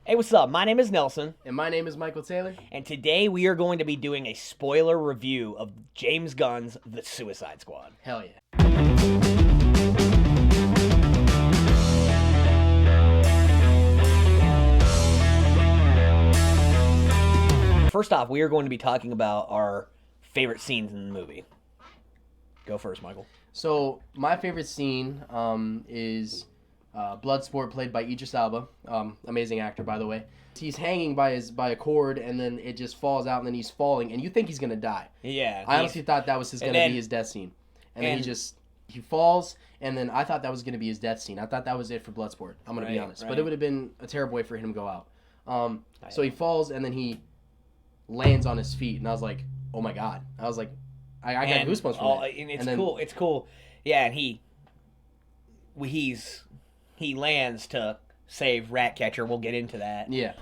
Hey, what's up? My name is Nelson, And my name is Michael Taylor. and today we are going to be doing a spoiler review of James Gunn's The Suicide Squad. Hell yeah. First off, we are going to be talking about our favorite scenes in the movie. Go first, Michael. So, my favorite scene is Bloodsport, played by Idris Elba. Amazing actor, by the way. He's hanging by a cord, and then it just falls out, and then he's falling, and you think he's going to die. Yeah. I honestly thought that was going to be his death scene. And then he falls, and then I thought that was going to be his death scene. I thought that was it for Bloodsport. I'm going to be honest. Right. But it would have been a terrible way for him to go out. So he falls, and then he lands on his feet, and I was like, oh my God. I was like, I got goosebumps from that. And it's cool. It's cool. Yeah, and he lands to save Ratcatcher. We'll get into that. Yeah.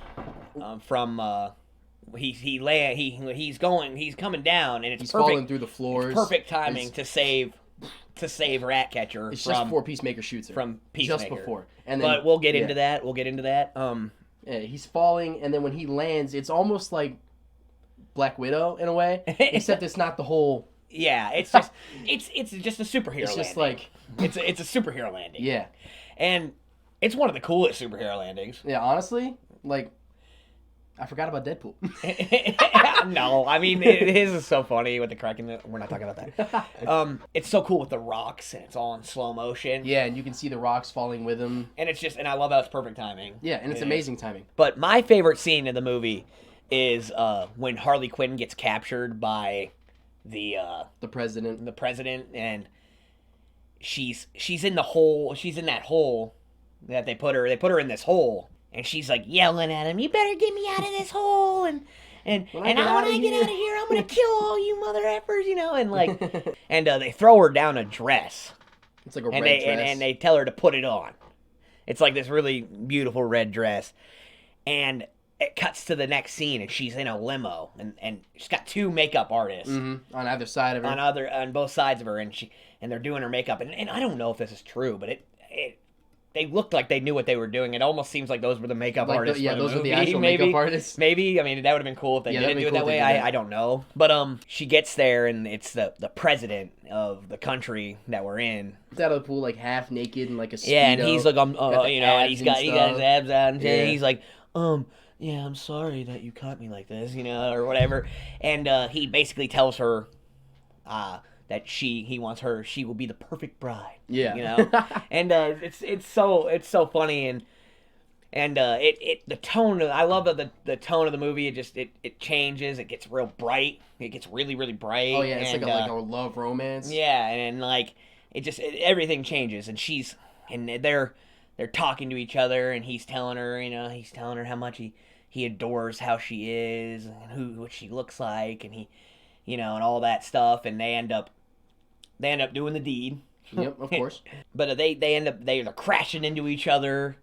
He's coming down, and He's perfect, falling through the floors. perfect timing to save Ratcatcher. It's just before Peacemaker shoots her. From Peacemaker. Just before. And then, but we'll get into that. Yeah, he's falling, and then when he lands, it's almost like Black Widow in a way, except it's not the whole. Yeah, it's just it's just a superhero. It's just landing. like it's a superhero landing. Yeah, and it's one of the coolest superhero landings. Yeah, honestly, like I forgot about Deadpool. No, I mean his is so funny with the cracking. We're not talking about that. It's so cool with the rocks, and it's all in slow motion. Yeah, and you can see the rocks falling with him. And and I love how it's perfect timing. Yeah, and it's amazing timing. But my favorite scene in the movie is when Harley Quinn gets captured by the president, and she's in the hole. She's in that hole that they put her. They put her in this hole, and she's like yelling at him, "You better get me out of this hole!" And when I get out of here, I'm gonna kill all you mother effers, and like, and they throw her down a dress. It's like a red dress, and they tell her to put it on. It's like this really beautiful red dress, and it cuts to the next scene, and she's in a limo, and she's got two makeup artists on either side of her, on both sides of her, and they're doing her makeup, and I don't know if this is true, but they looked like they knew what they were doing. It almost seems like those were the makeup artists. Those were the actual makeup artists. Maybe, I mean, that would have been cool if they didn't do it that way. I don't know. But she gets there, and it's the president of the country that we're in. He's out of the pool, like half naked and like a Speedo. Yeah, and he's like, and he's got his abs out, and he's like, yeah, I'm sorry that you caught me like this, or whatever. And he basically tells her that she will be the perfect bride. Yeah. And it's so funny, and the tone. I love the tone of the movie. It changes. It gets real bright. It gets really, really bright. Oh yeah, it's like a love romance. Yeah, and like everything changes, and they're talking to each other, and he's telling her how much he adores how she is and what she looks like, and he and all that stuff, and they end up doing the deed. Yep, of course. But they're crashing into each other,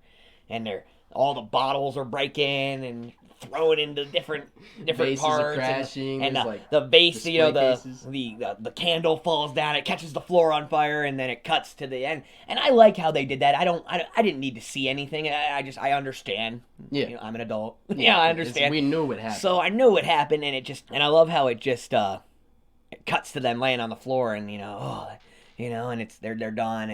and all the bottles are breaking and throwing into different Vases parts, are crashing, and like the vase, cases. the candle falls down, it catches the floor on fire, and then it cuts to the end. And I like how they did that. I didn't need to see anything. I understand. Yeah, I'm an adult. Yeah, I understand. We knew what happened. So I knew what happened, and I love how it it cuts to them laying on the floor, and and they're done,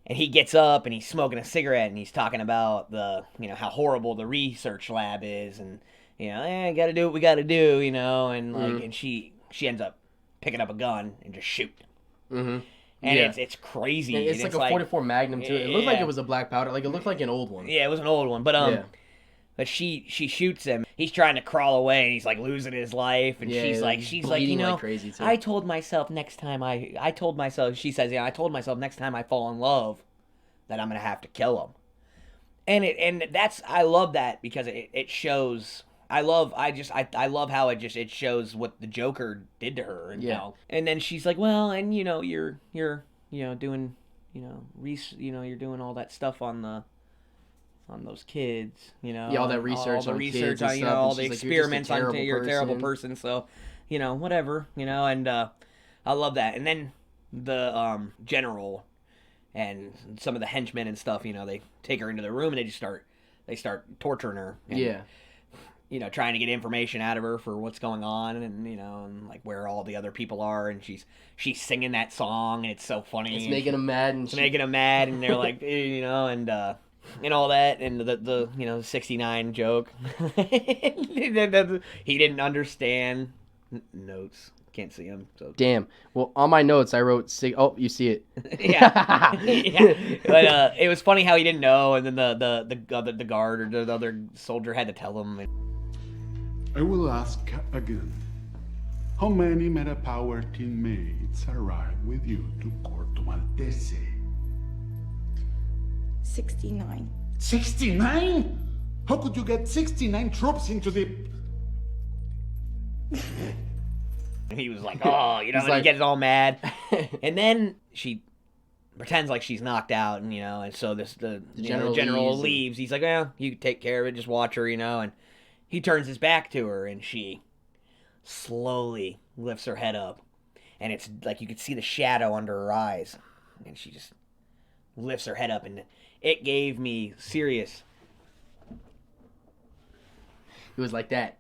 and he gets up, and he's smoking a cigarette, and he's talking about how horrible the research lab is, and gotta do what we gotta do, and like, and she ends up picking up a gun and just shooting him. Mm-hmm. And it's crazy. It's like a 44 Magnum too. It looked like it was a black powder. Like it looked like an old one. Yeah, it was an old one, but But she shoots him. He's trying to crawl away, and he's like losing his life. And she's like, like crazy too. I told myself next time she says, I told myself next time I fall in love, that I'm gonna have to kill him. I love that because it shows. I love how it shows what the Joker did to her. And, and then she's like, well, and you're doing you're doing all that stuff on those kids, all that research, all the on research, kids and stuff, all and the she's experiments like, on you're a terrible person. So, whatever, and I love that. And then the general and some of the henchmen and stuff, they take her into the room and they just start they start torturing her. And, yeah. You know, trying to get information out of her for what's going on, and you know, and like where all the other people are, and she's singing that song, and it's so funny. It's making them mad, and making them mad, and they're like, you know, and all that, and the you know, 69 joke. He didn't understand. Notes. Can't see him. So damn. Well, on my notes I wrote oh, you see it. yeah. Yeah. But it was funny how he didn't know, and then the guard or the other soldier had to tell him. I will ask again. How many meta-power teammates arrived with you to Corto Maltese? 69. 69? How could you get 69 troops into the... He was like, oh, you know, and he gets all mad. And then she pretends like she's knocked out, and, you know, and so the general leaves. He's like, well, you take care of it, just watch her, you know, and he turns his back to her, and she slowly lifts her head up, and it's like you could see the shadow under her eyes, and she just lifts her head up, and it gave me serious... It was like that.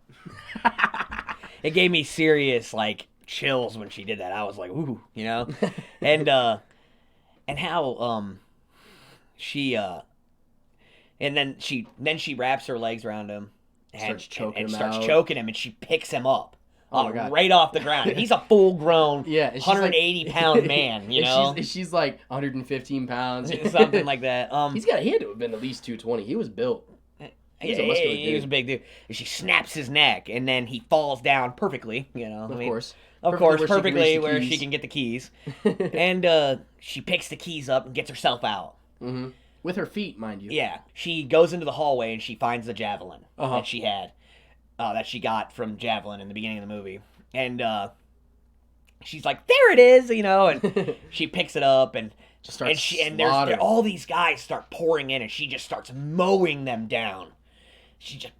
It gave me serious, like, chills when she did that. I was like, ooh, you know? And how, she, and then she wraps her legs around him and starts choking him, and she picks him up. Oh my God. Right off the ground. And he's a full-grown, 180-pound man, you know? She's like 115 pounds. Something like that. He had to have been at least 220. He was built. He was a big dude. And she snaps his neck, and then he falls down perfectly, you know? Of course, perfectly where she can get the keys. And she picks the keys up and gets herself out. Mm-hmm. With her feet, mind you. Yeah. She goes into the hallway, and she finds the javelin that she had. That she got from Javelin in the beginning of the movie. And she's like, there it is, you know, and she picks it up, and just starts all these guys start pouring in, and she just starts mowing them down. She just,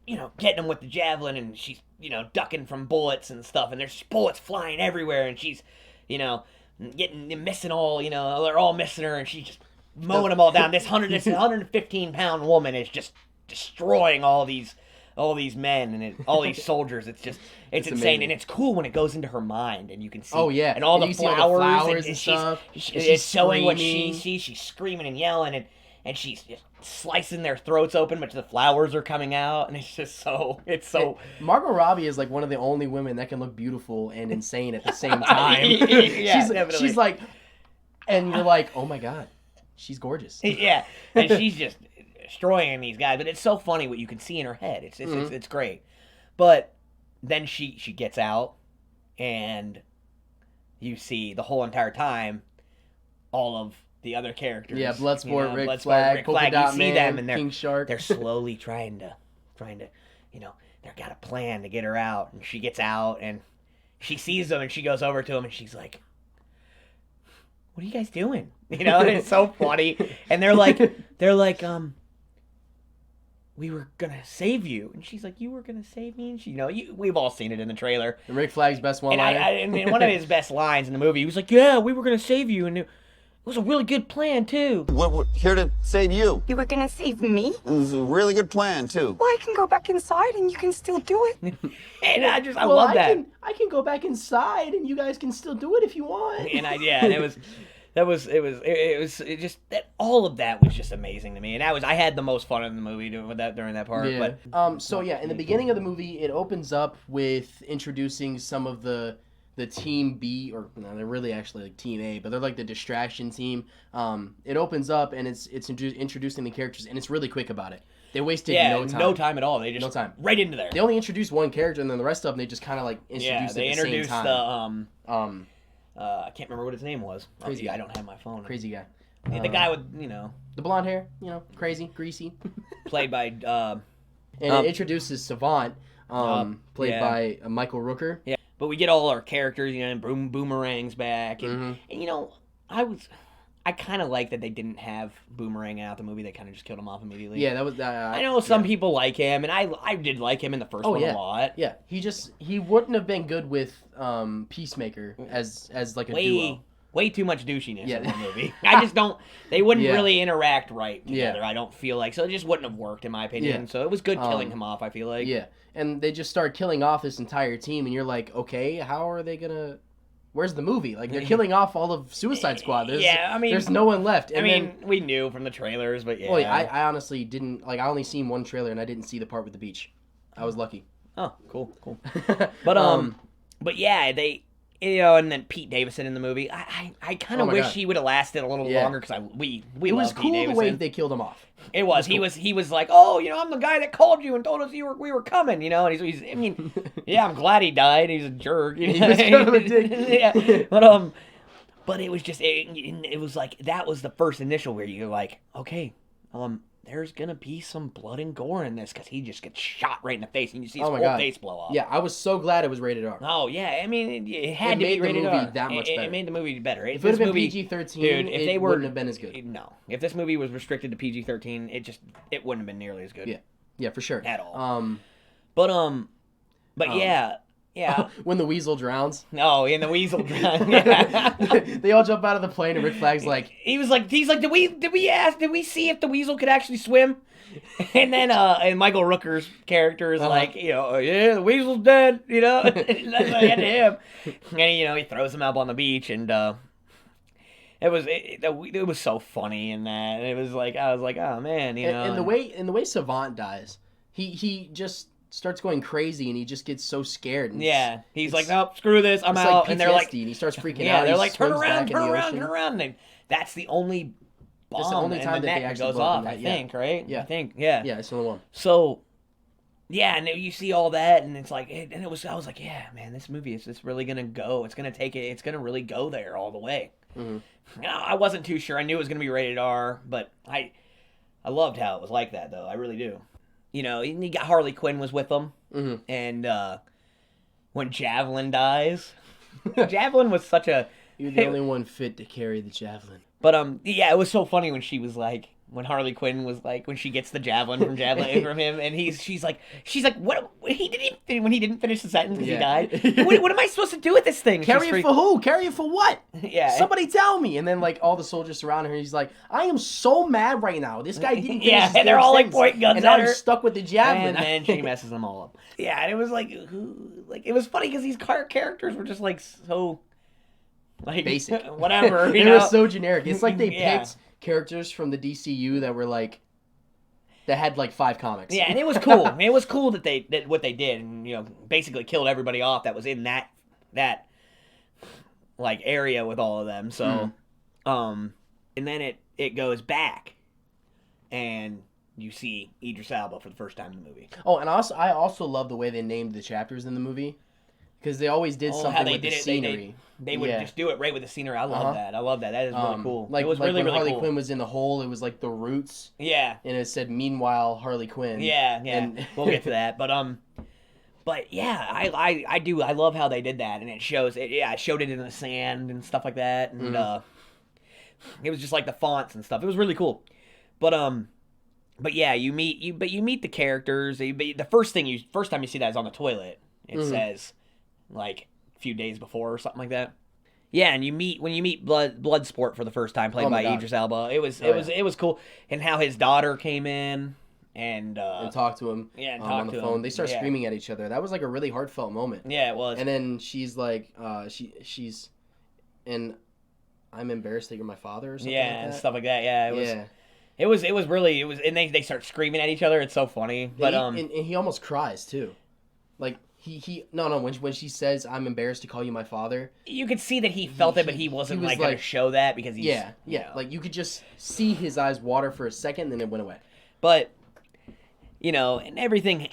you know, getting them with the javelin, and she's, you know, ducking from bullets and stuff, and there's bullets flying everywhere, and she's, you know, missing all, you know, they're all missing her, and she's just mowing them all down. This 115-pound woman is just destroying all these men and all these soldiers. It's insane. Amazing. And it's cool when it goes into her mind, and you can see and all the flowers and stuff. It's showing what she sees. She's screaming and yelling, and she's just slicing their throats open, but the flowers are coming out, and it's so Margot Robbie is like one of the only women that can look beautiful and insane at the same time. She's like, and you're like, oh my God, she's gorgeous. Yeah, and she's just destroying these guys, but it's so funny what you can see in her head. It's great. But then she gets out, and you see the whole entire time all of the other characters. Yeah, Bloodsport, Rick Flag, Polka Dot you see Man, them, and King Shark. They're slowly trying to, you know, they've got a plan to get her out, and she gets out, and she sees them, and she goes over to them, and she's like, what are you guys doing? You know, and it's so funny. And they're like, we were gonna save you, and she's like, you were gonna save me, and she, you know, we've all seen it in the trailer. And Rick Flag's best one-liner. And one of his best lines in the movie, he was like, yeah, we were gonna save you, and it was a really good plan too. We're here to save you. You were gonna save me? It was a really good plan too. Well, I can go back inside, and you can still do it. And I love that. I can go back inside, and you guys can still do it if you want. And all of that was just amazing to me, and I had the most fun in the movie during that part. Yeah. But in the beginning of the movie, it opens up with introducing some of the Team B, or no, they're really actually like Team A, but they're like the distraction team. It opens up, and it's introducing the characters, and it's really quick about it. They wasted no time at all. They just right into there. They only introduced one character, and then the rest of them they just kind of like introduced at the same time. I can't remember what his name was. Crazy guy. I don't have my phone. Crazy guy. The guy with, you know, the blonde hair, you know, crazy, greasy. Played by and it introduces Savant, played by Michael Rooker. Yeah. But we get all our characters, you know, and Boomerang's back, and you know, I kind of like that they didn't have Boomerang out the movie. They kind of just killed him off immediately. Yeah, that was. I know some people like him, and I did like him in the first one a lot. Yeah, he wouldn't have been good with Peacemaker as like a duo. way too much douchiness Yeah. in the movie. I just don't. They wouldn't Yeah. really interact right together. Yeah. I don't feel like so. It just wouldn't have worked in my opinion. Yeah. So it was good killing him off. I feel like. Yeah, and they just start killing off this entire team, and you're like, okay, how are they gonna? Where's the movie? Like they're killing off all of Suicide Squad. There's no one left. And we knew from the trailers, but yeah. Well, I honestly didn't like. I only seen one trailer, and I didn't see the part with the beach. I was lucky. Oh, cool. But yeah, they, and then Pete Davidson in the movie. I kind of wish he would have lasted a little longer because we it was love cool Pete the way Davidson. they killed him off. It was. He was like, oh, I'm the guy that called you and told us we were coming. And he's I mean, yeah, I'm glad he died. He's a jerk. He was kind of a dick. Yeah, but it was just it was like that was the first initial where you're like, okay, there's gonna be some blood and gore in this because he just gets shot right in the face and you see his whole face blow off. Yeah, I was so glad it was rated R. Oh yeah, I mean it had to be rated R. R. That much better. It made the movie better. If it would have been PG-13, dude, if they wouldn't have been as good. No, if this movie was restricted to PG-13, it wouldn't have been nearly as good. Yeah, for sure. At all. But yeah. Yeah. When the weasel drowns. No, in the weasel drowns. Yeah. They all jump out of the plane and Rick Flag's like he's like, did we see if the weasel could actually swim? And then and Michael Rooker's character is like, yeah, the weasel's dead, That's what I had to him. And he throws him up on the beach and it was so funny in that. It was like I was like, oh man, And the way Savant dies, he just starts going crazy and he just gets so scared. And he's like, nope, screw this, I'm out. Like and they're like, and he starts freaking out. Yeah, they're like, turn around. And that's the only bomb. That's the only time that they actually goes off. I think, right? Yeah, I think, yeah. Yeah, it's the only one. So, yeah, and you see all that, and it's like, I was like, yeah, man, this movie is just really gonna go. It's gonna take it. It's gonna really go there all the way. Mm-hmm. I wasn't too sure. I knew it was gonna be rated R, but I loved how it was like that, though. I really do. You got Harley Quinn was with them, and when Javelin dies, Javelin was such a. You're the only one fit to carry the javelin. But yeah, it was so funny when she was like, when Harley Quinn was like, when she gets the javelin from him, and she's like, what? When he didn't finish the sentence because he died. What am I supposed to do with this thing? Carry it for who? Carry it for what? Yeah. Somebody tell me. And then like all the soldiers surround her. He's like, I am so mad right now. This guy didn't. Yeah, and they're all like pointing guns and at now her. He's stuck with the javelin. And then she messes them all up. Yeah, and it was like, it was funny because these characters were just like so. Like basic, whatever. They were so generic. It's like they picked characters from the DCU that were like that had like 5 comics. Yeah, and it was cool. It was cool that they did what they did, and basically killed everybody off that was in that like area with all of them. So, and then it goes back, and you see Idris Elba for the first time in the movie. Oh, and I also love the way they named the chapters in the movie. Because they always did something with the scenery. They would just do it right with the scenery. I love that. I love that. That is really cool. It was really, when really Harley cool. Quinn was in the hole, it was like the roots. Yeah. And it said, meanwhile, Harley Quinn. Yeah. And we'll get to that. But yeah, I do. I love how they did that. And it shows, it showed it in the sand and stuff like that. And it was just like the fonts and stuff. It was really cool. But yeah, you meet the characters. The first time you see that is on the toilet. It says, like a few days before or something like that. Yeah, and when you meet Bloodsport for the first time, played by Idris Elba, it was cool. And how his daughter came in and talked to him. Yeah, and on the phone. They start screaming at each other. That was like a really heartfelt moment. Yeah, it was. And then she's like, she's, and I'm embarrassed that you're my father or something. Yeah, like that. and stuff like that. Yeah, it was really, and they start screaming at each other. It's so funny. But and he almost cries too, like. When she says, I'm embarrassed to call you my father. You could see that he felt it, but he wasn't like going to show that because he's... Yeah. Like, you could just see his eyes water for a second, then it went away. But, and everything,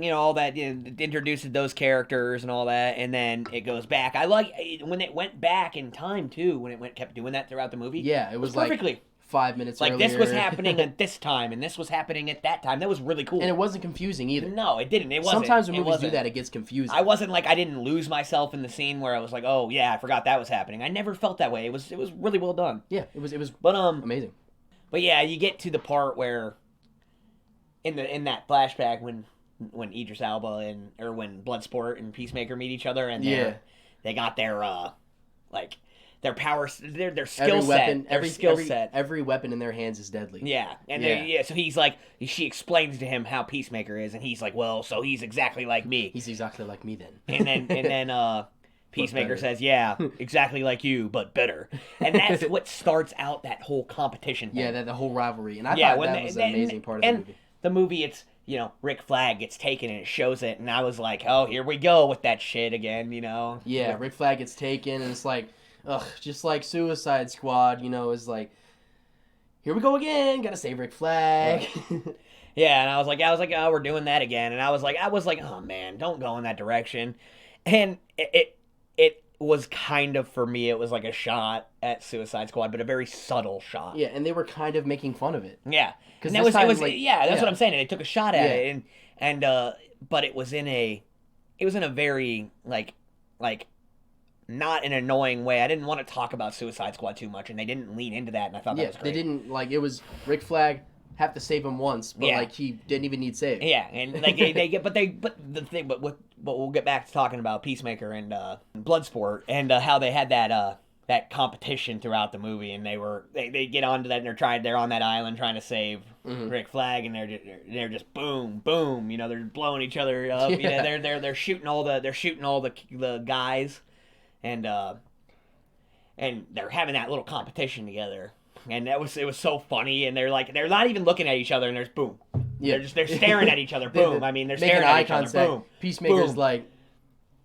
all that, introduces those characters and all that, and then it goes back. I like when it went back in time, too, when it kept doing that throughout the movie. Yeah, it was perfectly. Like 5 minutes like earlier. This was happening at this time, and this was happening at that time. That was really cool. And it wasn't confusing either. No, it didn't. It wasn't. Sometimes when movies do that, it gets confusing. I wasn't like, I didn't lose myself in the scene where I was like, oh, yeah, I forgot that was happening. I never felt that way. It was really well done. Yeah, it was but, amazing. But yeah, you get to the part where, in that flashback, when Idris Elba or when Bloodsport and Peacemaker meet each other, and they got their, their powers, their skill set, every weapon in their hands is deadly. Yeah, and so he's like, she explains to him how Peacemaker is, and he's like, well, so he's exactly like me. He's exactly like me then. And then Peacemaker says, yeah, exactly like you, but better. And that's what starts out that whole competition thing. Yeah, the whole rivalry. And I thought that was an amazing part of the movie. The movie, it's, Rick Flag gets taken and it shows it, and I was like, oh, here we go with that shit again, Yeah, Rick Flag gets taken, and it's like, ugh, just like Suicide Squad, is like, here we go again, gotta save Rick Flag. Right. Yeah, and I was like, oh, we're doing that again, and I was like, oh man, don't go in that direction, and it was kind of, for me, it was like a shot at Suicide Squad, but a very subtle shot. Yeah, and they were kind of making fun of it. Yeah, because that's what I'm saying. And they took a shot at it, and but it was in a very like not an annoying way. I didn't want to talk about Suicide Squad too much, and they didn't lean into that, and I thought that was great. They didn't, it was Rick Flag have to save him once, but he didn't even need saved. Yeah, and but we'll get back to talking about Peacemaker and Bloodsport and how they had that competition throughout the movie, and they get onto that, and they're on that island trying to save Rick Flag, and they're just boom boom, they're blowing each other up. They're shooting all the guys, and they're having that little competition together. And it was so funny, and they're not even looking at each other, and there's boom. Yeah, they're staring at each other. Boom. I mean, they're staring at each other. Boom. Peacemaker's boom.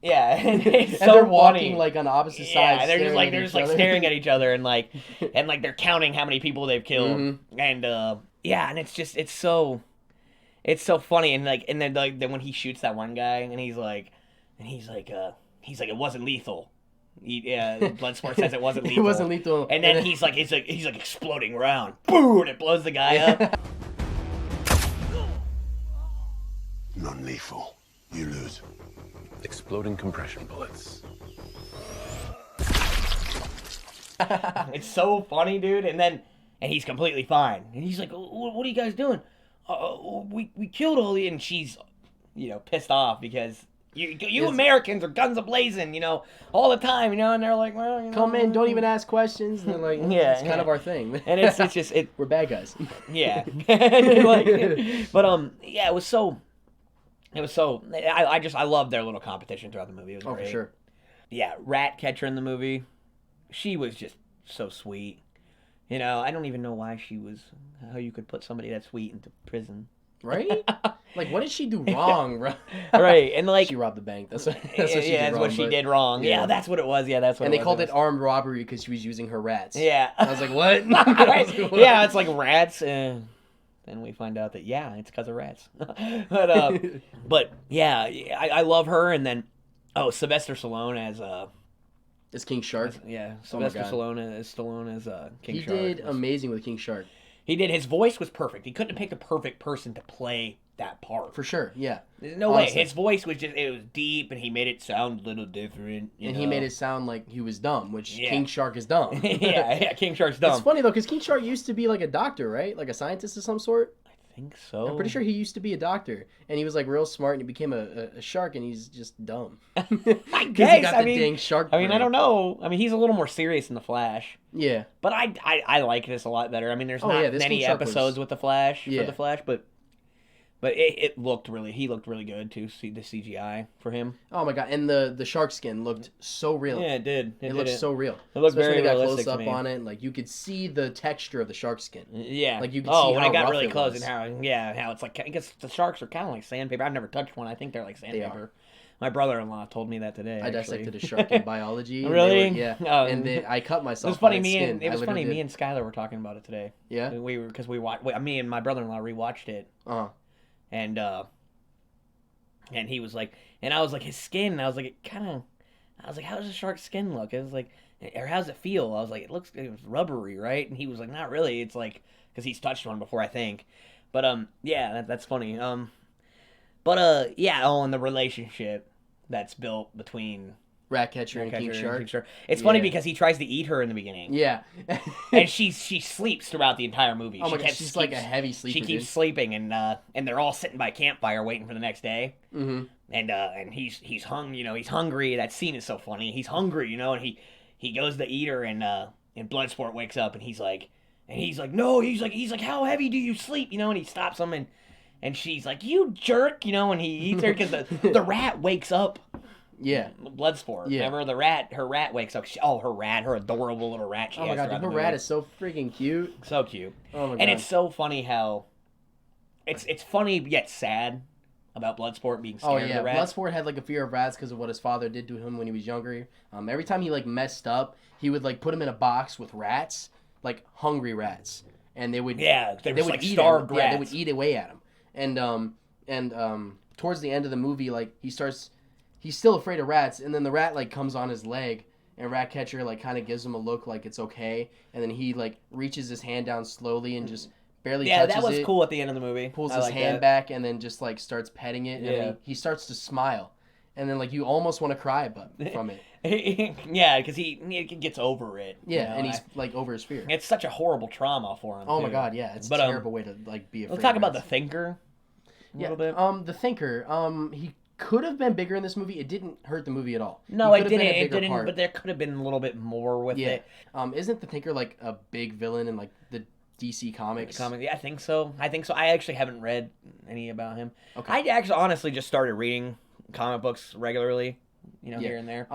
Yeah, and it's so they're walking funny. On opposite sides. Yeah, they're just staring at each other, and they're counting how many people they've killed, and and it's so funny, and then when he shoots that one guy, and he's like it wasn't lethal. Bloodsport says it wasn't lethal. It wasn't lethal. And then he's like exploding around. Boom! And it blows the guy up. Non-lethal. You lose. Exploding compression bullets. It's so funny, dude. And he's completely fine. And he's like, what are you guys doing? We killed all the... And she's, pissed off because... You Americans are guns a-blazing, all the time, and they're like, well, come in, don't even ask questions, and they're like, it's kind of our thing. And it's just we're bad guys. Yeah. It was so I loved their little competition throughout the movie. It was great. For sure. Yeah, Ratcatcher in the movie, she was just so sweet. I don't even know how you could put somebody that sweet into prison. Right? What did she do wrong, bro? Right, and she robbed the bank. That's what she did wrong. Yeah, that's what it was. Yeah, that's what. And they called it armed robbery because she was using her rats. Yeah, I was like, what? Yeah, it's like rats. Then we find out that it's because of rats. but yeah, I love her. And then Sylvester Stallone as King Shark. Sylvester Stallone as King Shark. He did amazing with King Shark. He did. His voice was perfect. He couldn't have picked a perfect person to play that part. For sure, yeah. There's no way. His voice was it was deep, and he made it sound a little different. He made it sound like he was dumb, which King Shark is dumb. yeah, King Shark's dumb. It's funny, though, because King Shark used to be like a doctor, right? Like a scientist of some sort? I think so. I'm pretty sure he used to be a doctor, and he was real smart, and he became a shark, and he's just dumb. I guess. He got the dang shark brain. I don't know. He's a little more serious in The Flash. Yeah. But I like this a lot better. There's not many episodes with The Flash for The Flash, but it looked really. He looked really good too. See the CGI for him. Oh my god! And the shark skin looked so real. Yeah, it did. It looked so real. It looked very realistic. Especially when they got close up on it, you could see the texture of the shark skin. Yeah. You could see when how I got rough really it close was. and how it's like. I guess the sharks are kind of like sandpaper. I've never touched one. I think they're like sandpaper. My brother-in-law told me that today. I dissected a shark in biology. Really? And I cut myself. It was funny. Me and Skylar were talking about it today. Yeah. Because we watched. Me and my brother-in-law rewatched it. And he was like, and I was like, his skin. And I was like, how does a shark's skin look? It was like, or how's it feel? I was like, it was rubbery, right? And he was like, not really. It's like, because he's touched one before, I think. But that's funny. And the relationship that's built between Ratcatcher and King Shark. It's funny because he tries to eat her in the beginning. Yeah. And she sleeps throughout the entire movie. Oh my god, she's like a heavy sleeper. She keeps sleeping, and they're all sitting by a campfire waiting for the next day. Mm-hmm. And he's hungry. That scene is so funny. He's hungry, and he goes to eat her, and Bloodsport wakes up, and he's like, no, he's like, how heavy do you sleep? You know, and he stops him, and she's like, you jerk, you know, and he eats her because the rat wakes up. Yeah. Bloodsport. Yeah. Remember her rat wakes up. Her adorable little rat. She Oh my has god, throughout her the rat movie. is so freaking cute. So cute. Oh my god. And it's so funny how it's funny yet sad about Bloodsport being scared of the rats. Bloodsport had like a fear of rats because of what his father did to him when he was younger. Every time he like messed up, he would like put him in a box with rats, like hungry rats, and they would they would like eat starved him. rats. Yeah, they would eat away at him. And towards the end of the movie, like he's still afraid of rats, and then the rat like comes on his leg, and Ratcatcher like kind of gives him a look like it's okay, and then he like reaches his hand down slowly and just barely touches it. That was cool at the end of the movie. Pulls his hand back and then just like starts petting it, and then he starts to smile, and then like you almost want to cry from it. Yeah, because he gets over it. Yeah, you know, and he's like over his fear. It's such a horrible trauma for him. Oh too. my god, yeah, it's a terrible way to like be afraid. Let's talk of about the rats. Thinker. A little bit. The Thinker. He could have been bigger in this movie. It didn't hurt the movie at all. No, He it could have been a didn't. It bigger didn't. part. But there could have been a little bit more with it. Isn't the Thinker like a big villain in like the DC comics? Yeah, I think so. I actually haven't read any about him. Okay. I actually honestly just started reading comic books regularly, here and there.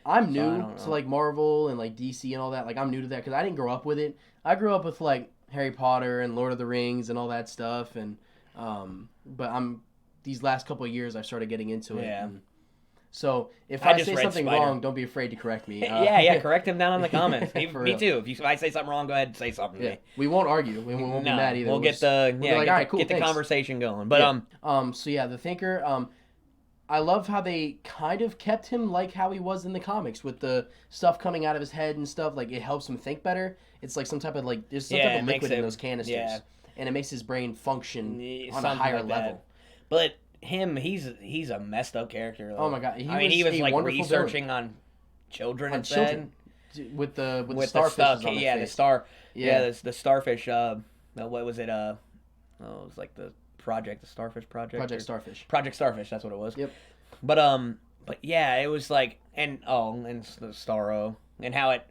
I'm new to like Marvel and like DC and all that. Like I'm new to that because I didn't grow up with it. I grew up with like Harry Potter and Lord of the Rings and all that stuff. And but these last couple of years I've started getting into it. Yeah. And so if I I just say read something Spider. wrong, don't be afraid to correct me. Correct him down in the comments. For Me real. too. If I say something wrong, go ahead and say something to Yeah, me. we won't argue. We won't be mad either. We'll get we'll be like, all right, cool, get the thanks. conversation going. But So yeah, the Thinker. I love how they kind of kept him like how he was in the comics with the stuff coming out of his head and stuff. Like it helps him think better. It's like some type of like there's some type of liquid in those canisters, and it makes his brain function on a higher level. But him, he's a messed up character. Though. Oh my god, he was a like wonderful researching villain. on children. On children with the starfish on the the face. star. Yeah. Yeah, the starfish. What was it? It was like the Starfish Project. Project Starfish. Project Starfish. That's what it was. Yep. But yeah, it was like and the Starro and how it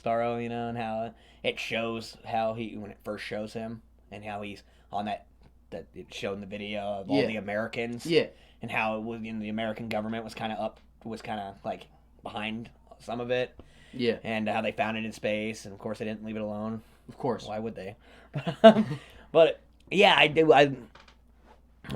Starro, and how it shows how when it first shows him and how he's on that it showed in the video of all the Americans. Yeah. And how it was the American government was kind of like behind some of it. Yeah. And how they found it in space, and of course they didn't leave it alone. Of course. Why would they? But yeah, I do.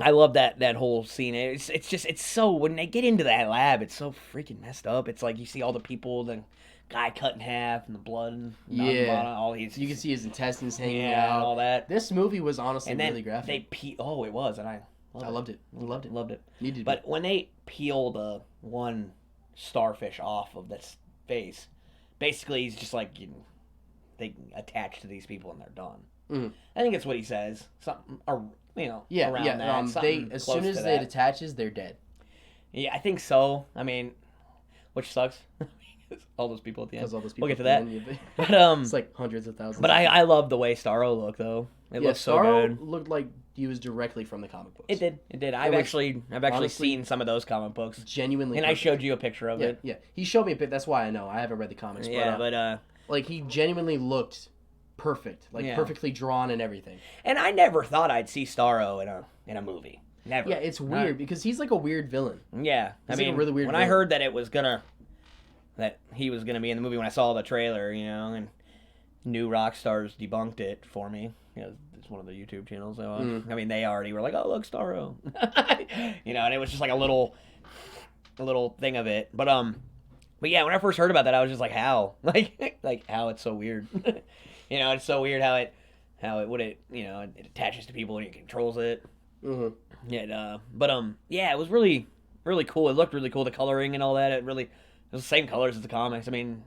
I love that whole scene. It's so when they get into that lab, it's so freaking messed up. It's like you see all the people, the guy cut in half, and the blood, and all these. You can see his intestines hanging out, out. And all that. This movie was honestly And then really graphic. it was, and I loved it. Loved it. Needed to But when they peel the one starfish off of this face, basically he's just like they attach to these people and they're done. Mm-hmm. I think it's what he says. Something, around that. They as soon as it attaches, they're dead. Yeah, I think so. I mean, which sucks. all those people at the end. All those people We'll get to that. But it's like hundreds of thousands. But I love the way Starro looked though. It looks so Starro good. looked like he was directly from the comic books. It did. I've actually honestly seen some of those comic books. Genuinely. And perfect. I showed you a picture of it. Yeah. He showed me a picture. That's why I know. I haven't read the comics. Yeah, but like he genuinely looked perfect, like perfectly drawn and everything. And I never thought I'd see Starro in a movie. Never. Yeah, it's weird because he's like a weird villain. Yeah, He's like a really weird when villain. I heard that he was gonna be in the movie, when I saw the trailer, and New Rockstars debunked it for me. It's one of the YouTube channels I watch. I mean, they already were like, "Oh, look, Starro," and it was just like a little thing of it. But yeah, when I first heard about that, I was just like, "How? like how it's so weird." It's so weird how it it attaches to people and it controls it. Mm-hmm. Yeah, yeah, it was really, really cool. It looked really cool. The coloring and all that. It was the same colors as the comics. I mean,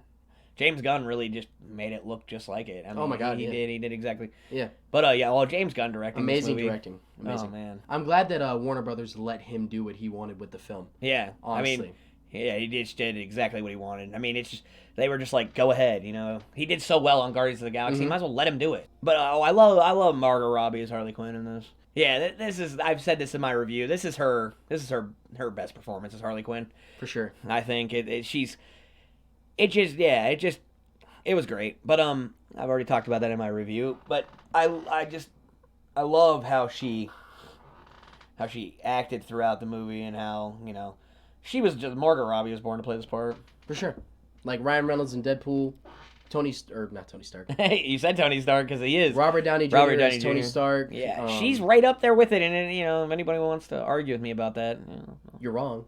James Gunn really just made it look just like it. I mean, oh my god, he did exactly. Yeah. But James Gunn directing. Amazing this movie. directing. Amazing. Oh man. I'm glad that Warner Brothers let him do what he wanted with the film. Yeah. Honestly. I mean, yeah, he just did exactly what he wanted. I mean, it's just they were just like, go ahead, He did so well on Guardians of the Galaxy. You might as well let him do it. But I love Margot Robbie as Harley Quinn in this. Yeah, this is. I've said this in my review. This is her best performance as Harley Quinn. For sure. I think she's. it was great. But I've already talked about that in my review. But I love how she acted throughout the movie and how, she was just, Margot Robbie was born to play this part. For sure. Like Ryan Reynolds in Deadpool, not Tony Stark. Hey, you said Tony Stark because he is. Robert Downey Jr. is Tony Stark. Yeah, she's right up there with it. And if anybody wants to argue with me about that, you're wrong.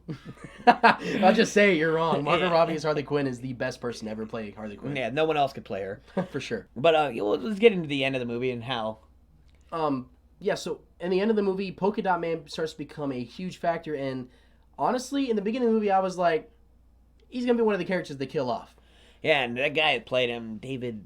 I'll just say you're wrong. Margot Robbie as Harley Quinn is the best person to ever play Harley Quinn. Yeah, no one else could play her. For sure. But let's get into the end of the movie and how. Yeah, so in the end of the movie, Polka Dot Man starts to become a huge factor. And honestly, in the beginning of the movie, I was like, he's going to be one of the characters they kill off. Yeah, and that guy that played him, David...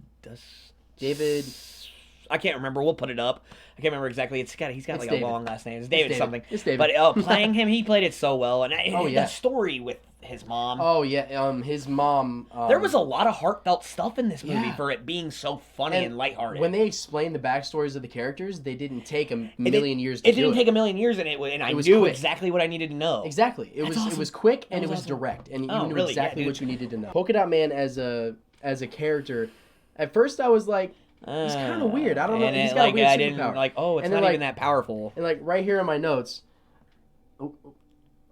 I can't remember. We'll put it up. I can't remember exactly. He's got like David. a long last name. It's David something. It's David. But playing him, he played it so well. And the story with his mom. Oh, yeah. His mom... there was a lot of heartfelt stuff in this movie for it being so funny and lighthearted. When they explained the backstories of the characters, they didn't take a million years to do it. It didn't take a million years, and I was knew quick. exactly what I needed to know. Exactly. It was quick, and it was awesome. direct, and you knew really? exactly Yeah, what you needed to know. Polka Dot Man as a character, at first I was like, he's kind of weird. I don't know. He's got a weird superpower. It's not even that powerful. And like right here in my notes,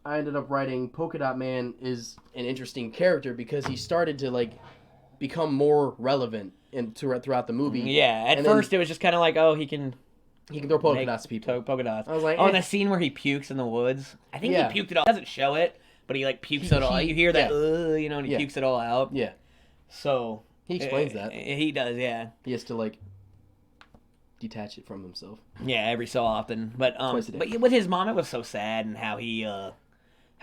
I ended up writing Polka Dot Man is an interesting character because he started to like become more relevant throughout the movie. Yeah, at first it was just kind of like, he can throw polka dots to people. Polka dots. I was like, and the scene where he pukes in the woods. I think he puked it all. He doesn't show it, but he like pukes it all. You hear that, and he pukes it all out. Yeah. So he explains that. He does, yeah. He has to like detach it from himself. Yeah, every so often. But with his mom, it was so sad, and how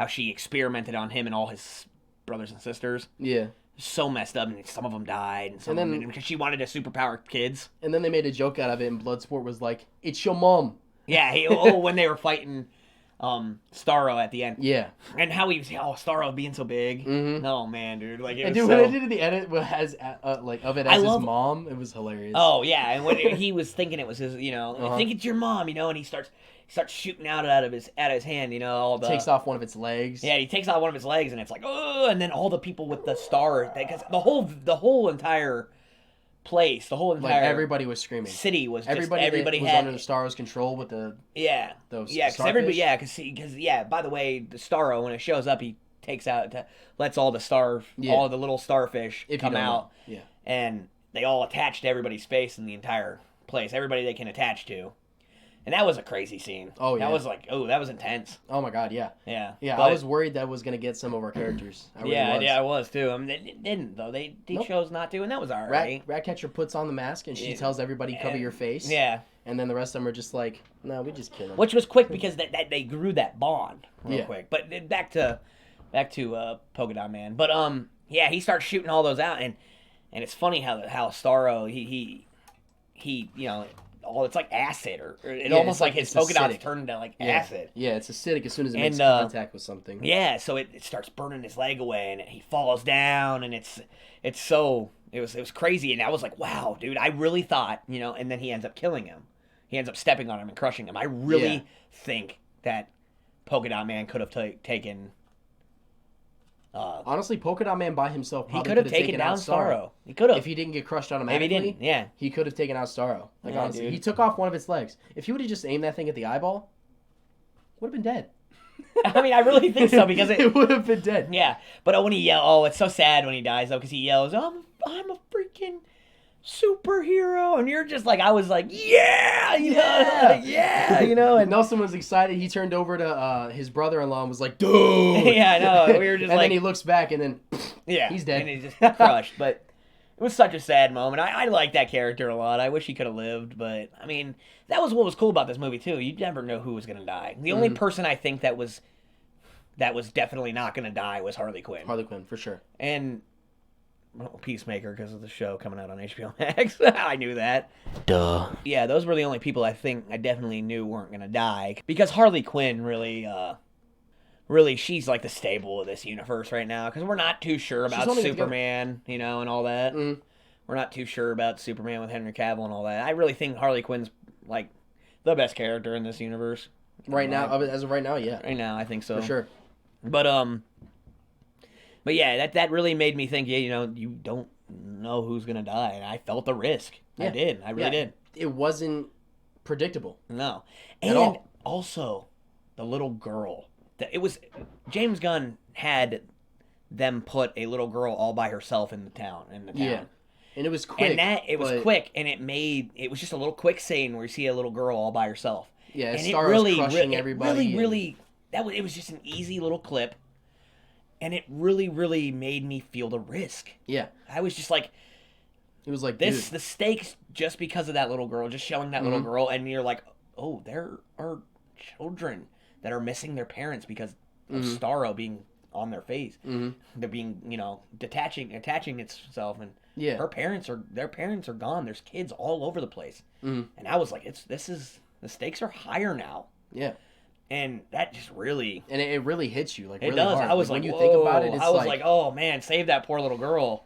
she experimented on him and all his brothers and sisters. Yeah. So messed up, and some of them died, and some of them because she wanted to superpower kids. And then they made a joke out of it, and Bloodsport was like, "It's your mom." Yeah, when they were fighting Starro at the end. Yeah. And how Starro being so big. Mm-hmm. Oh man, dude! Like when they did the edit as his mom, it was hilarious. Oh yeah, and when he was thinking it was his, I think it's your mom, and he starts shooting out of his hand, takes off one of its legs. Yeah, he takes off one of his legs, and it's like, and then all the people with the star, because the whole entire place, the whole entire everybody was screaming. City was everybody was had under the Starro's control with the because everybody because by the way, the Starro when it shows up, he lets all the little starfish come out, and they all attach to everybody's face in the entire place, everybody they can attach to. And that was a crazy scene. Oh, yeah. That was like, that was intense. Oh, my God, yeah. Yeah. Yeah, but I was worried that was going to get some of our characters. I was, too. I mean, it didn't, though. They chose not to, and that was all right. Ratcatcher puts on the mask, and she tells everybody, cover your face. Yeah. And then the rest of them are just like, no, we just kill him. Which was quick, because they grew that bond real quick. But back to Polka Dot Man. But, he starts shooting all those out, and it's funny how Starro, he it's like acid, or it almost like his polka dots turned into like acid. Yeah, it's acidic as soon as it makes contact with something. Yeah, so it starts burning his leg away, and he falls down, and it was crazy, and I was like, wow, dude, I really thought, and then he ends up killing him. He ends up stepping on him and crushing him. I really think that Polka Dot Man could have taken. Honestly, Polka Dot Man by himself He could have taken down Starro. He could have. If he didn't get crushed automatically. Maybe he didn't, yeah. He could have taken out Starro. Like, honestly. Dude. He took off one of its legs. If he would have just aimed that thing at the eyeball, would have been dead. I mean, I really think so, because it would have been dead. Yeah, but when he yells, it's so sad when he dies, though, because he yells, I'm a freaking superhero, and you're just like, I was like, yeah, and Nelson was excited. He turned over to his brother-in-law and was like, dude. Yeah, I know. We were just and then he looks back, and then he's dead. And he's just crushed. But it was such a sad moment. I like that character a lot. I wish he could have lived, but I mean, that was what was cool about this movie too. You never know who was gonna die. The only person I think that was definitely not gonna die was Harley Quinn. Harley Quinn, for sure. And Peacemaker, because of the show coming out on HBO Max. I knew that. Duh. Yeah, those were the only people I think I definitely knew weren't gonna die, because Harley Quinn really, she's like the stable of this universe right now, because we're not too sure about Superman, and all that. Mm. We're not too sure about Superman with Henry Cavill and all that. I really think Harley Quinn's like the best character in this universe. Right now, as of right now, yeah. Right now, I think so. For sure. But But yeah, that really made me think. Yeah, you don't know who's gonna die, and I felt the risk. Yeah. I did. I really did. It wasn't predictable. No, At and all. also the little girl. It was James Gunn had them put a little girl all by herself in the town. Yeah. And it was quick. And it was but- quick, and it was just a little quick scene where you see a little girl all by herself. Yeah, and Star was crushing everybody. Really, it was just an easy little clip, and it really, really made me feel the risk. Yeah. I was just like, It was like, the dude. stakes just because of that little girl, just showing that little girl, and you're like, oh, there are children that are missing their parents because of Starro being on their face. They're being, attaching itself, and Yeah. their parents are gone. There's kids all over the place, and I was like, the stakes are higher now, Yeah. and that just really. And it really hits you, like, It really does. hard. I was when like, you whoa. think about it, it's I was like, oh man, save that poor little girl.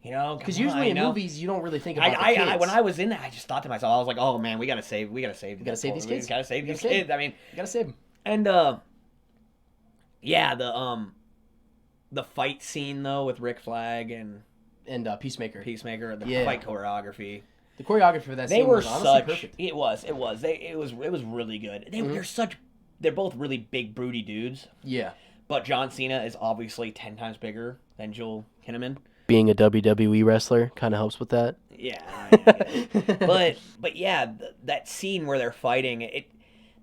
because usually in movies you don't really think about the kids. when I was in that, I just thought to myself, I was like, oh man, we gotta save gotta save these kids. We gotta save You these gotta save kids. I mean, you gotta save them. and yeah, the fight scene though with Rick Flag and And Peacemaker. Peacemaker, the Yeah. fight choreography. The choreography for that They scene were was honestly such. perfect. It was. It was really good. They're both really big, broody dudes. Yeah. But John Cena is obviously 10 times bigger than Joel Kinnaman. Being a WWE wrestler kind of helps with that. Yeah. I get it. but yeah, that scene where they're fighting,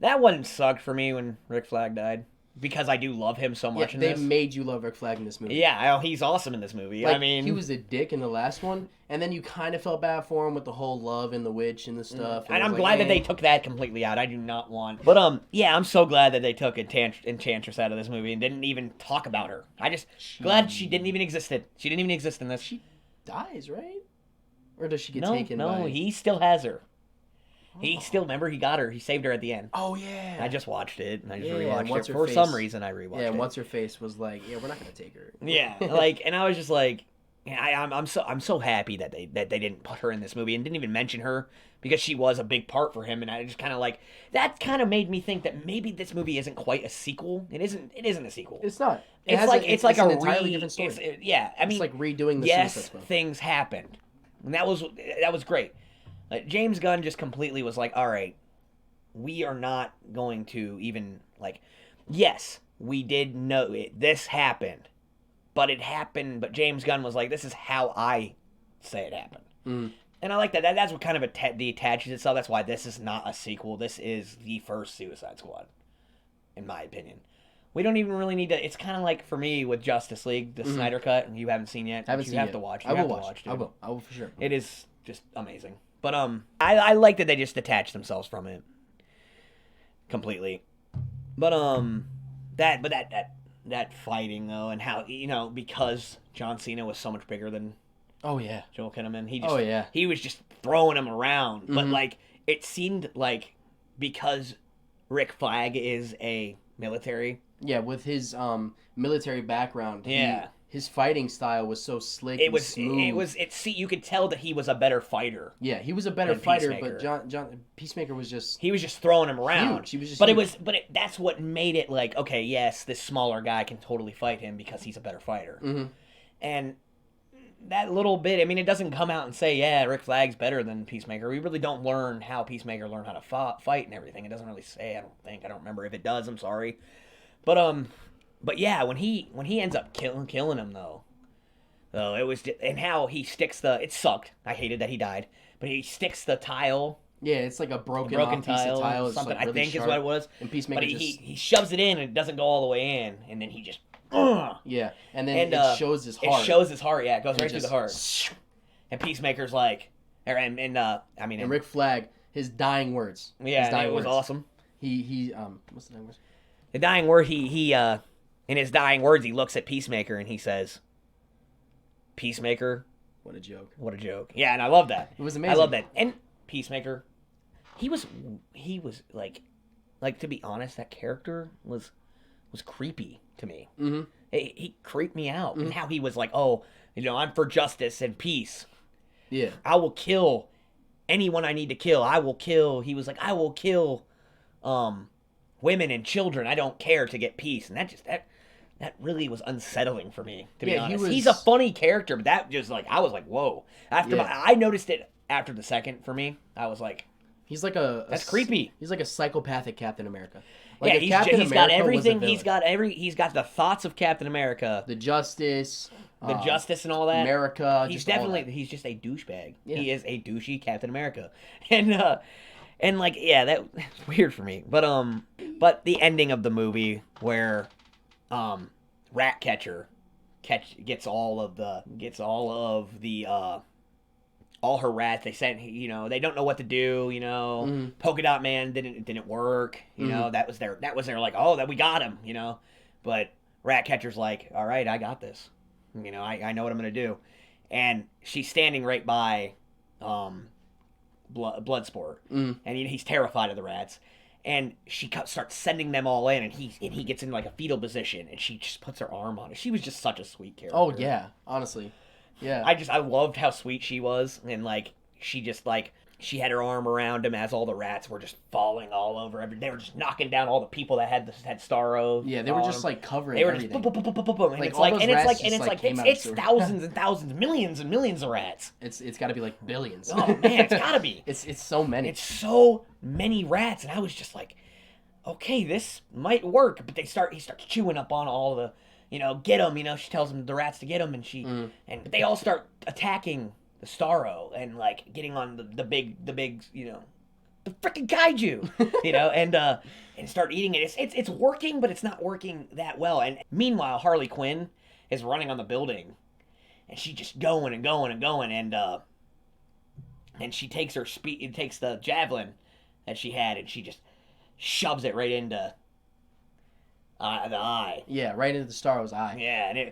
that one sucked for me when Rick Flag died because I do love him so much in they this. made you love Rick Flag in this movie. Yeah, he's awesome in this movie. Like, I mean, he was a dick in the last one, and then you kind of felt bad for him with the whole love and the witch and the stuff. and it was I'm like, glad that they eh. took that completely out. I do not want. But yeah, I'm so glad that they took Enchantress out of this movie and didn't even talk about her. I just glad she didn't even exist. She didn't even exist in this. She dies, right? Or does she get no, taken? no, by... he still has her. He still, remember, he got her. He saved her at the end. Oh yeah. I just watched it, and I just Yeah, rewatched what's it her for face? some reason. I rewatched Yeah, it. and what's her face was like, yeah, we're not gonna take her. Yeah, and I was just like, yeah, I'm so happy that they didn't put her in this movie and didn't even mention her because she was a big part for him, and I just kind of like that kind of made me think that maybe this movie isn't quite a sequel. It isn't a sequel. It's not. It's like an a entirely different story. I mean, it's like redoing the yes, Suicide Squad. things happened, and that was great. Like, James Gunn just completely was like, all right, we are not going to even like, yes, we did know it. This happened, but it happened. But James Gunn was like, this is how I say it happened. And I like that. That's what kind of detaches itself. That's why this is not a sequel. This is the first Suicide Squad, in my opinion. We don't even really need to. It's kind of like for me with Justice League, the Snyder Cut, and you haven't seen yet. I haven't you seen have it to watch. I will watch. Watch, I will for sure. It is just amazing. But I like that they just detach themselves from it completely. But that fighting though, and how because John Cena was so much bigger than Oh yeah. Joel Kinnaman, he was just throwing him around. But like it seemed like because Rick Flag is a military. Yeah, with his military background. Yeah. His fighting style was so slick. Smooth. You could tell that he was a better fighter. Yeah, he was a better than fighter, Peacemaker. but John Peacemaker was just. He was just throwing him around. Huge. He was just but huge. That's what made it like, okay, yes, this smaller guy can totally fight him because he's a better fighter. And that little bit, I mean, it doesn't come out and say, yeah, Rick Flag's better than Peacemaker. We really don't learn how Peacemaker learned how to fight and everything. It doesn't really say. I don't remember if it does. I'm sorry, but yeah, when he ends up killing him though, it was just, and how he sticks it sucked. I hated that he died, but he sticks the tile. Yeah, it's like a broken piece tile, of tile. It's something like really I think sharp. is what it was. And Peacemaker but he shoves it in and it doesn't go all the way in, and then he just. Yeah, and then it shows his heart. It shows his heart. Yeah, it goes And right through the heart. And Peacemaker's like, and Rick Flag, his dying words. Yeah, his dying it was words. awesome. He what's the dying words? The dying word. He in his dying words, he looks at Peacemaker and he says, "Peacemaker, What a joke. what a joke." Yeah, and I love that. It was amazing. I love that. And Peacemaker, he was like to be honest, that character was creepy to me. Mm-hmm. He creeped me out, and how he was like, "Oh, I'm for justice and peace. Yeah. I will kill anyone I need to kill. I will kill." He was like, "I will kill, women and children. I don't care to get peace." And that that really was unsettling for me, to be Yeah, honest. He's a funny character, but that just like I was like, whoa. I noticed it after the second for me. I was like, he's like that's creepy. He's like a psychopathic Captain America. Like yeah, he's got everything. He's got the thoughts of Captain America, the justice and all that. America. He's he's just a douchebag. Yeah. He is a douchey Captain America, and like that's weird for me. But the ending of the movie where Ratcatcher gets all her rats. They sent, they don't know what to do. Polka Dot Man didn't work. That was their like, oh, that we got him. But Ratcatcher's like, all right, I got this. I know what I'm gonna do, and she's standing right by Bloodsport, and he's terrified of the rats. And she starts sending them all in, and he gets in like a fetal position, and she just puts her arm on it. She was just such a sweet character. Oh yeah, honestly, yeah. I loved how sweet she was, and like she just like she had her arm around him as all the rats were just falling all over. They were just knocking down all the people that had Starro. Yeah, they were just like covering. They were everything. just boom, and it's thousands and thousands, millions and millions of rats. It's got to be like billions. Oh man, it's got to be. It's so many. It's so many rats, and I was just like, okay, this might work. But he starts chewing up on all the, get them. She tells them the rats to get them, and but they all start attacking the Starro and like getting on the big, the freaking kaiju, and start eating it. It's working, but it's not working that well. And meanwhile, Harley Quinn is running on the building, and she's just going and going and going, and she takes takes the javelin that she had, and she just shoves it right into the eye. Yeah, right into the Starro's eye. Yeah,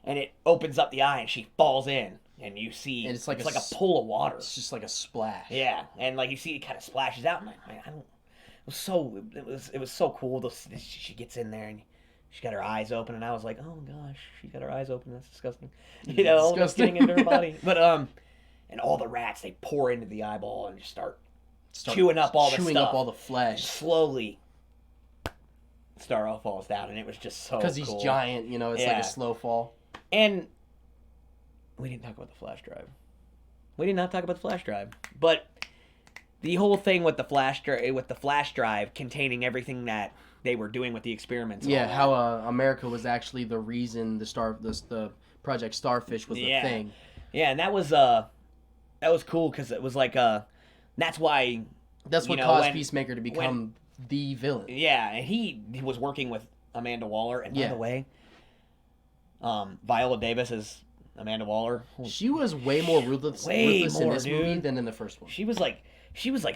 and it opens up the eye, and she falls in. And you see, and it's like a pool of water. It's just like a splash. Yeah, and like you see, it kind of splashes out. And it was so cool. She gets in there and she got her eyes open, and I was like, oh my gosh, she got her eyes open. That's disgusting. Almost getting into her body. But and all the rats, they pour into the eyeball and just start chewing up all the stuff. Chewing up all the flesh. Slowly, Starro falls down, and it was just so cool. Because he's giant, it's like a slow fall. And we didn't talk about the flash drive. We did not talk about the flash drive. But the whole thing with the flash drive containing everything that they were doing with the experiments. Yeah, how America was actually the reason the Project Starfish was the thing. Yeah, and that was cool because it was like that's why. That's what caused Peacemaker to become the villain. Yeah, and he was working with Amanda Waller, and by the way, Viola Davis is Amanda Waller. She was way more ruthless in this movie than in the first one. She was like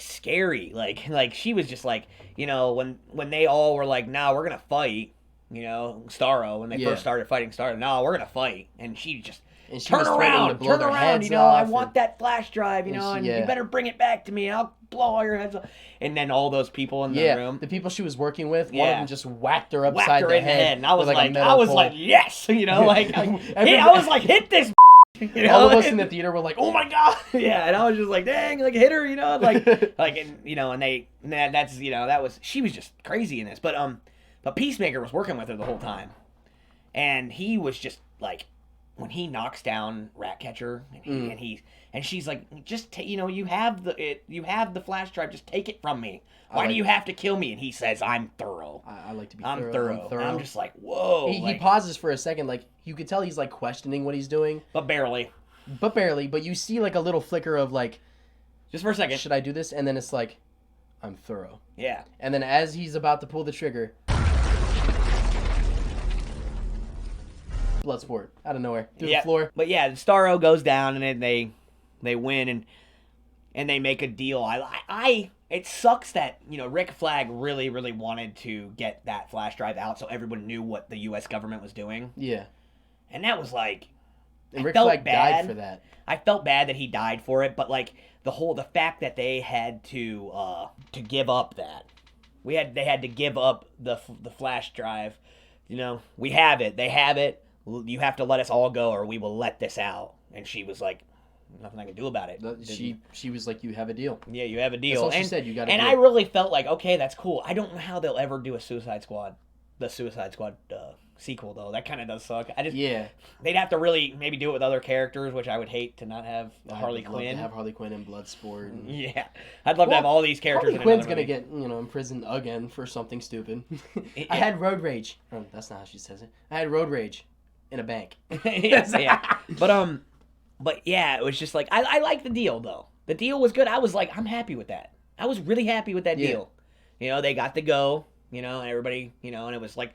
scary. Like she was just like, when they all were like, "Nah, we're gonna fight," Starro, when they first started fighting Starro, "No, we're gonna fight," and she just turn around, I want that flash drive, and you better bring it back to me. I'll blow all your heads off. And then all those people in the room, the people she was working with, one of them just whacked her upside the head. And I was like, yes, like, I was like, hit this. All of us in the theater were like, "Oh my god!" Yeah, and I was just like, "Dang, like hit her," she was just crazy in this. But Peacemaker was working with her the whole time, and he was just like, when he knocks down Ratcatcher, and she's like, "Just you have the flash drive. Just take it from me. Why do you have to kill me?" And he says, "I'm thorough. I like to be thorough. And I'm just like, whoa. He pauses for a second, like you could tell he's like questioning what he's doing, but barely. But you see like a little flicker of like, just for a second, should I do this? And then it's like, I'm thorough. Yeah. And then as he's about to pull the trigger, Bloodsport out of nowhere through the floor. But yeah, Starro goes down, and then they win, and they make a deal. It sucks that Rick Flag really wanted to get that flash drive out so everyone knew what the U.S. government was doing. Yeah. And that was like, and Rick Flag died for that. I felt bad that he died for it, but like the fact that they had to give up that. They had to give up the flash drive. We have it. They have it. You have to let us all go, or we will let this out. And she was like, nothing I can do about it. She was like, you have a deal. Yeah, you have a deal. That's all she said. You got a deal. And I really felt like, okay, that's cool. I don't know how they'll ever do a Suicide Squad. the Suicide Squad sequel though. That kind of does suck. I just they'd have to really maybe do it with other characters, which I would hate to not have Harley Quinn. To have Harley Quinn in Bloodsport. And... Yeah, I'd love to have all these characters. Harley Quinn's gonna get imprisoned again for something stupid. I had road rage. Oh, that's not how she says it. I had road rage in a bank. yeah. But yeah, it was just like I like the deal though. The deal was good. I was like, I'm happy with that. I was really happy with that deal. You know, they got to go. You know, and everybody. You know, and it was like.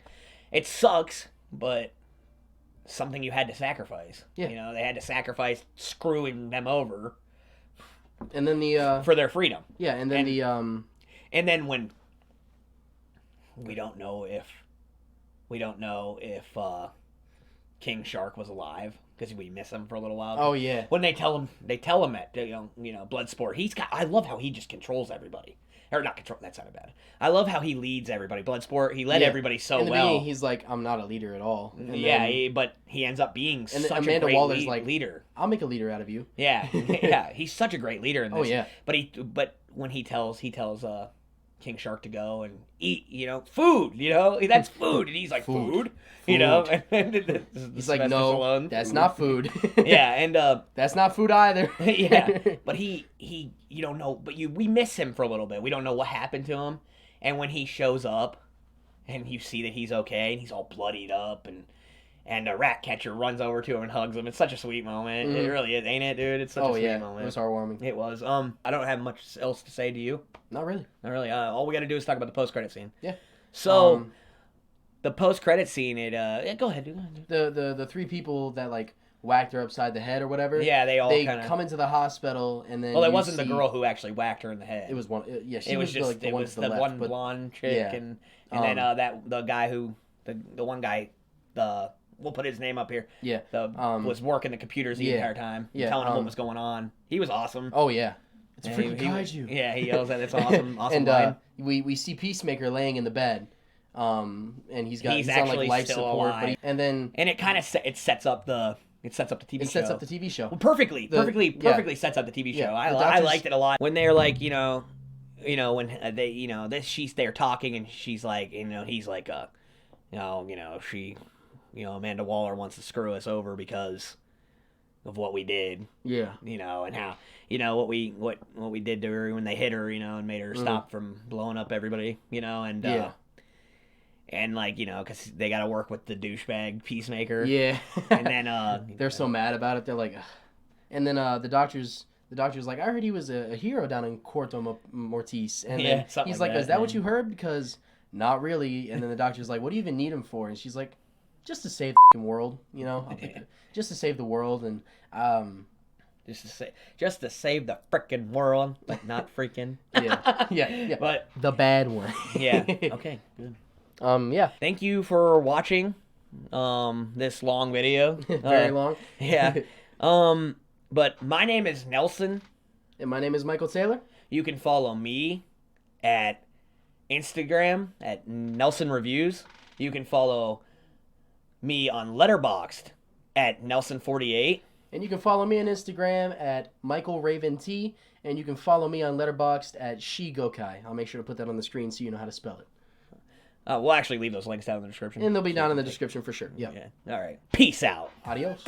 It sucks, but something you had to sacrifice. Yeah. You know, they had to sacrifice screwing them over. And then the for their freedom. Yeah, and then and then when we don't know if King Shark was alive because we miss him for a little while. Oh yeah. When they tell him at Bloodsport, I love how he just controls everybody. Or not control. That sounded bad. I love how he leads everybody. Bloodsport. He led everybody so in the well. He's like, I'm not a leader at all. And but he ends up being such Amanda a great Waller's like, leader. I'll make a leader out of you. Yeah, yeah. He's such a great leader in this. Oh yeah. But when he tells King Shark to go and eat, food. That's food, and he's like food. He's like, no, that's not food. Yeah, and that's not food either. Yeah, but he you don't know, but we miss him for a little bit. We don't know what happened to him, and when he shows up, and you see that he's okay, and he's all bloodied up, and a rat catcher runs over to him and hugs him. It's such a sweet moment. It really is, ain't it, dude? It's such a sweet moment. It was heartwarming. It was. I don't have much else to say to you. Not really. Not really. All we got to do is talk about the post-credit scene. Yeah. So, the post-credit scene, go ahead. The three people that, like, whacked her upside the head or whatever. Yeah, they come into the hospital, and then Well, it wasn't the girl who actually whacked her in the head. It was one. Yeah, it was just, like, the one to the left, one blonde chick, yeah. and then the guy who, the one guy, we'll put his name up here. Yeah. Was working the computers the entire time, telling him what was going on. He was awesome. Oh, yeah. It's a freaking kaiju. Yeah, he yells at it. It's awesome. And line. we see Peacemaker laying in the bed, and he's on actually like life still support. Alive. And it kind of sets up the TV show. It sets up the TV show. Well, perfectly sets up the TV show. I liked it a lot. When they're like, when they, they're talking and she's like, he's like, Amanda Waller wants to screw us over because of what we did. Yeah. And how, what we did to her when they hit her, and made her stop from blowing up everybody, and and like, because they got to work with the douchebag Peacemaker. Yeah. And then they're so mad about it. They're like, ugh. And then the doctor's like, I heard he was a hero down in Corto Mortis. And then he's like, is that what you heard? Because not really. And then the doctor's like, what do you even need him for? And she's like, just to save the world, just to save the world, and just to save the frickin' world, but not freaking. yeah. But the bad one. Yeah. Okay. Good. Yeah. Thank you for watching this long video. Very long. Yeah. But my name is Nelson. And my name is Michael Taylor. You can follow me at Instagram at Nelson Reviews. You can follow me on Letterboxd at Nelson48. And you can follow me on Instagram at Michael Raven T. And you can follow me on Letterboxd at Shigokai. I'll make sure to put that on the screen so you know how to spell it. We'll actually leave those links down in the description. And they'll be down in the description for sure. Yeah. All right. Peace out. Adios.